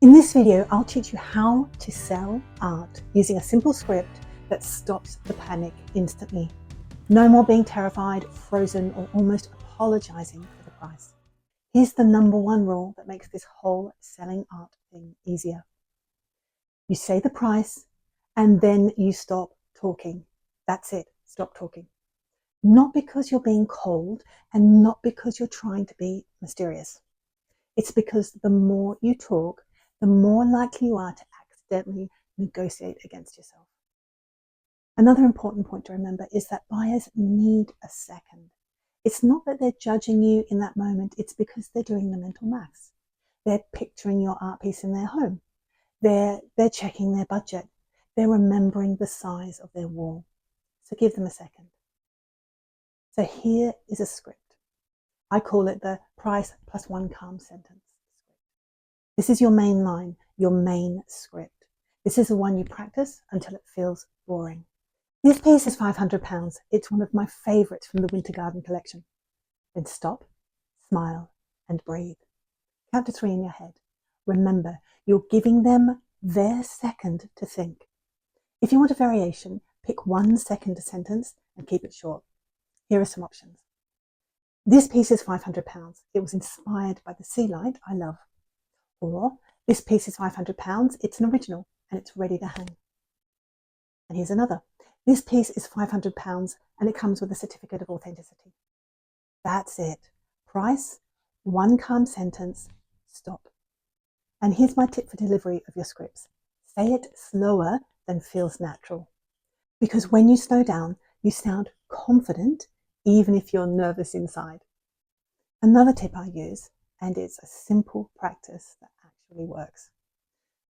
In this video, I'll teach you how to sell art using a simple script that stops the panic instantly. No more being terrified, frozen, or almost apologizing for the price. Here's the #1 rule that makes this whole selling art thing easier. You say the price and then you stop talking. That's it, stop talking. Not because you're being cold and not because you're trying to be mysterious. It's because the more you talk, the more likely you are to accidentally negotiate against yourself. Another important point to remember is that buyers need a second. It's not that they're judging you in that moment, it's because they're doing the mental maths. They're picturing your art piece in their home. They're checking their budget. They're remembering the size of their wall. So give them a second. So here is a script. I call it the price plus one calm sentence script. This is your main line, your main script. This is the one you practice until it feels boring. This piece is £500. It's one of my favourites from the Winter Garden collection. Then stop, smile, and breathe. Count to 3 in your head. Remember, you're giving them their second to think. If you want a variation, pick 1 second sentence and keep it short. Here are some options. This piece is £500. It was inspired by the sea light I love. Or, this piece is £500. It's an original and it's ready to hang. And here's another. This piece is £500 and it comes with a certificate of authenticity. That's it. Price, 1 calm sentence, stop. And here's my tip for delivery of your scripts. Say it slower than feels natural. Because when you slow down, you sound confident even if you're nervous inside. Another tip I use, and it's a simple practice that actually works.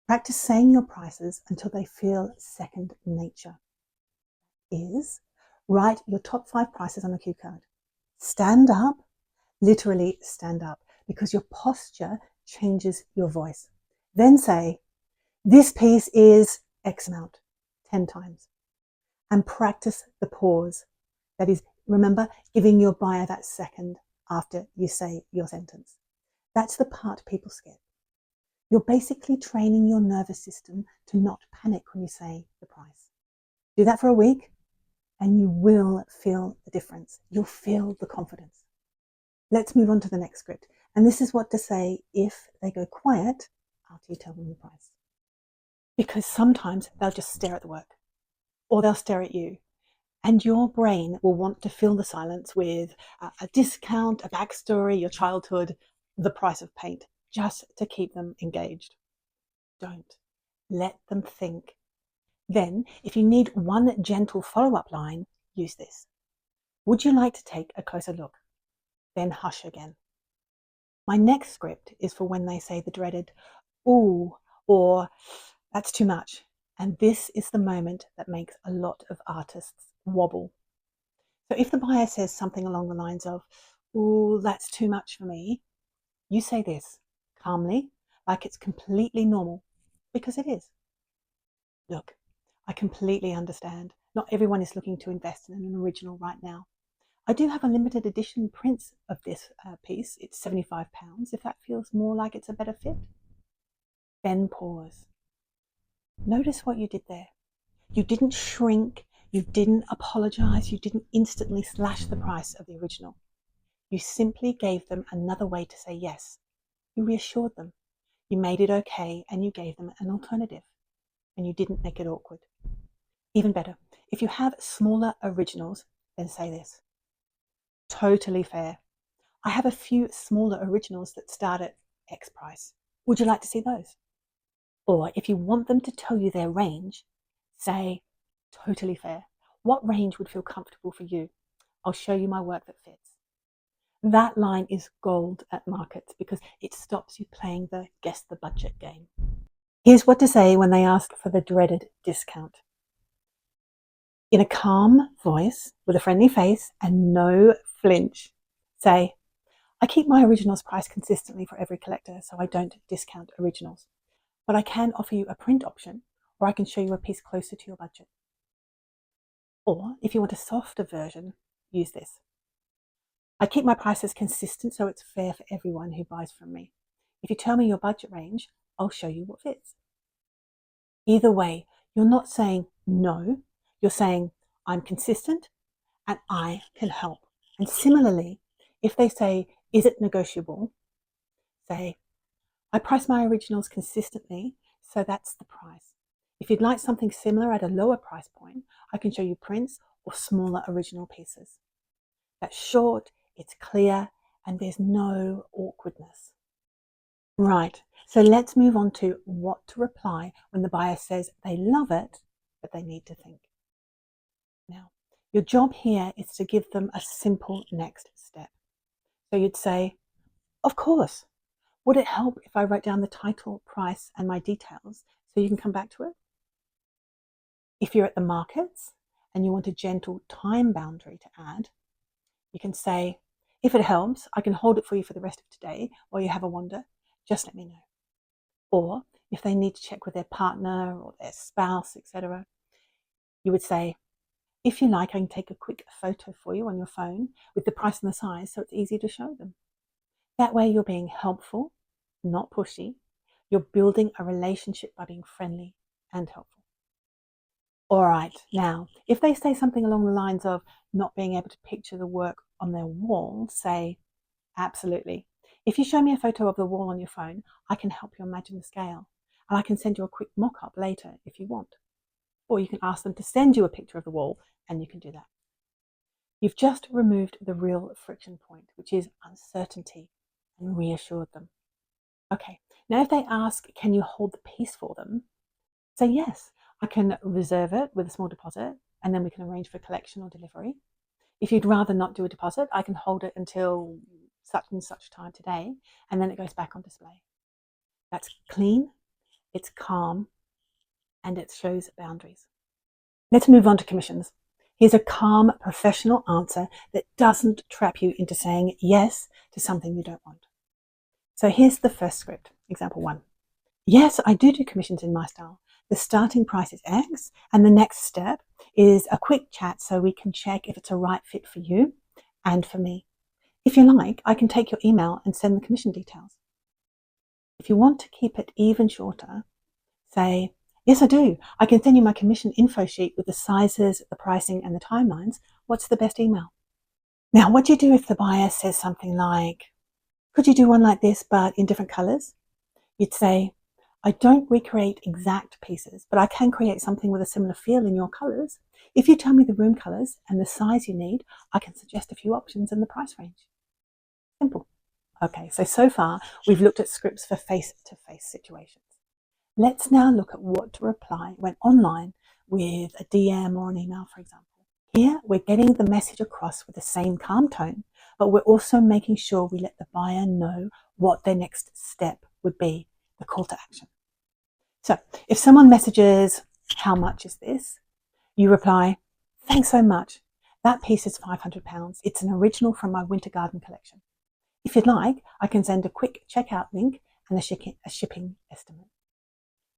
Practice saying your prices until they feel second nature. Is write your top 5 prices on a cue card. Stand up, literally stand up, because your posture changes your voice. Then say, this piece is X amount, 10 times. And practice the pause. That is, remember, giving your buyer that second after you say your sentence. That's the part people skip. You're basically training your nervous system to not panic when you say the price. Do that for a week and you will feel the difference. You'll feel the confidence. Let's move on to the next script. And this is what to say if they go quiet after you tell them the price. Because sometimes they'll just stare at the work or they'll stare at you. And your brain will want to fill the silence with a discount, a backstory, your childhood, the price of paint, just to keep them engaged. Don't. Let them think. Then, if you need one gentle follow-up line, use this. Would you like to take a closer look? Then hush again. My next script is for when they say the dreaded, ooh, or that's too much. And this is the moment that makes a lot of artists wobble. So if the buyer says something along the lines of, ooh, that's too much for me, you say this calmly, like it's completely normal, because it is. Look, I completely understand. Not everyone is looking to invest in an original right now. I do have a limited edition print of this piece. It's £75, if that feels more like it's a better fit. Then pause. Notice what you did there. You didn't shrink, you didn't apologize, you didn't instantly slash the price of the original. You simply gave them another way to say yes. You reassured them. You made it okay and you gave them an alternative. And you didn't make it awkward. Even better, if you have smaller originals, then say this. Totally fair. I have a few smaller originals that start at X price. Would you like to see those? Or if you want them to tell you their range, say, totally fair. What range would feel comfortable for you? I'll show you my work that fits. That line is gold at markets because it stops you playing the guess the budget game. Here's what to say when they ask for the dreaded discount. In a calm voice, with a friendly face and no flinch, say, I keep my originals priced consistently for every collector, so I don't discount originals. But I can offer you a print option, or I can show you a piece closer to your budget. Or, if you want a softer version, use this. I keep my prices consistent so it's fair for everyone who buys from me. If you tell me your budget range, I'll show you what fits. Either way, you're not saying no, you're saying I'm consistent and I can help. And similarly, if they say, is it negotiable? Say, I price my originals consistently, so that's the price. If you'd like something similar at a lower price point, I can show you prints or smaller original pieces. That's short, it's clear, and there's no awkwardness. Right, so let's move on to what to reply when the buyer says they love it, but they need to think. Now, your job here is to give them a simple next step. So you'd say, of course, would it help if I write down the title, price, and my details so you can come back to it? If you're at the markets and you want a gentle time boundary to add, you can say, if it helps, I can hold it for you for the rest of today while you have a wander. Just let me know. Or if they need to check with their partner or their spouse, etc., you would say, if you like, I can take a quick photo for you on your phone with the price and the size so it's easy to show them. That way you're being helpful, not pushy. You're building a relationship by being friendly and helpful. All right, now, if they say something along the lines of not being able to picture the work on their wall, say, absolutely. If you show me a photo of the wall on your phone, I can help you imagine the scale. And I can send you a quick mock-up later if you want. Or you can ask them to send you a picture of the wall, and you can do that. You've just removed the real friction point, which is uncertainty, and reassured them. Okay, now if they ask, can you hold the piece for them? Say yes, I can reserve it with a small deposit, and then we can arrange for collection or delivery. If you'd rather not do a deposit, I can hold it until such and such time today, and then it goes back on display. That's clean, it's calm, and it shows boundaries. Let's move on to commissions. Here's a calm, professional answer that doesn't trap you into saying yes to something you don't want. So here's the first script, example 1. Yes, I do commissions in my style. The starting price is X, and the next step is a quick chat so we can check if it's a right fit for you and for me. If you like, I can take your email and send the commission details. If you want to keep it even shorter, say, yes, I do. I can send you my commission info sheet with the sizes, the pricing, and the timelines. What's the best email? Now, what do you do if the buyer says something like, could you do one like this, but in different colors? You'd say, I don't recreate exact pieces, but I can create something with a similar feel in your colors. If you tell me the room colors and the size you need, I can suggest a few options in the price range. Simple. Okay, so far we've looked at scripts for face-to-face situations. Let's now look at what to reply when online with a DM or an email, for example. Here, we're getting the message across with the same calm tone, but we're also making sure we let the buyer know what their next step would be, the call to action. So if someone messages, how much is this? You reply, thanks so much. That piece is £500. It's an original from my winter garden collection. If you'd like, I can send a quick checkout link and a shipping estimate.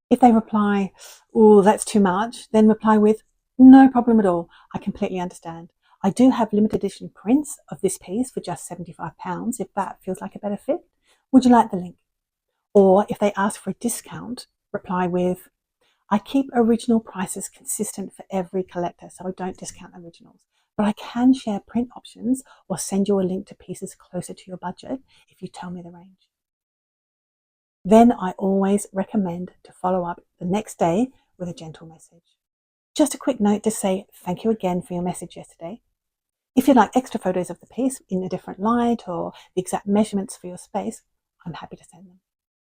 If they reply, oh, that's too much, then reply with, no problem at all. I completely understand. I do have limited edition prints of this piece for just £75 if that feels like a better fit. Would you like the link? Or if they ask for a discount, reply with, I keep original prices consistent for every collector, so I don't discount originals. But I can share print options or send you a link to pieces closer to your budget if you tell me the range. Then I always recommend to follow up the next day with a gentle message. Just a quick note to say thank you again for your message yesterday. If you'd like extra photos of the piece in a different light or the exact measurements for your space, I'm happy to send them.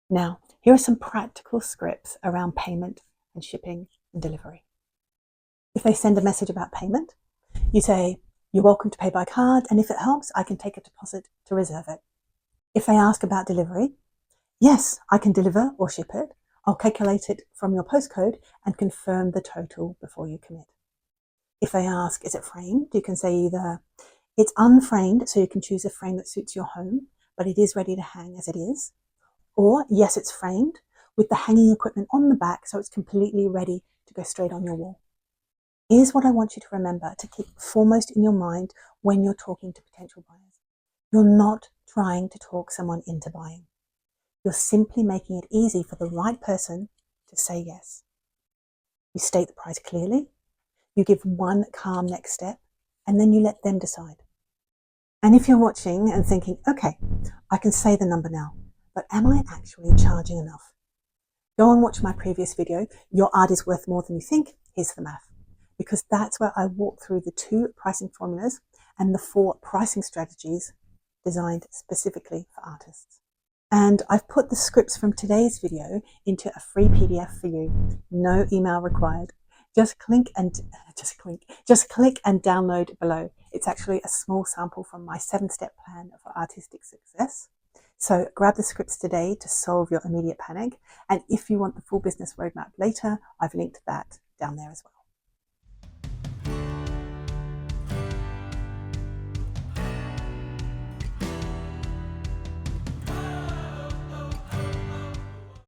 Now, here are some practical scripts around payment and shipping and delivery. If they send a message about payment, you say, you're welcome to pay by card, and if it helps, I can take a deposit to reserve it. If they ask about delivery, yes, I can deliver or ship it. I'll calculate it from your postcode and confirm the total before you commit. If they ask, is it framed? You can say either, it's unframed, so you can choose a frame that suits your home, but it is ready to hang as it is. Or, yes, it's framed with the hanging equipment on the back, so it's completely ready to go straight on your wall. Here's what I want you to remember to keep foremost in your mind when you're talking to potential buyers. You're not trying to talk someone into buying. You're simply making it easy for the right person to say yes. You state the price clearly, you give one calm next step, and then you let them decide. And if you're watching and thinking, okay, I can say the number now, but am I actually charging enough? Go and watch my previous video, Your Art is Worth More Than You Think, Here's the Math, because that's where I walk through the 2 pricing formulas and the 4 pricing strategies designed specifically for artists. And I've put the scripts from today's video into a free PDF for you. No email required. Just click and download below. It's actually a small sample from my 7-step plan for artistic success. So grab the scripts today to solve your immediate panic. And if you want the full business roadmap later, I've linked that down there as well.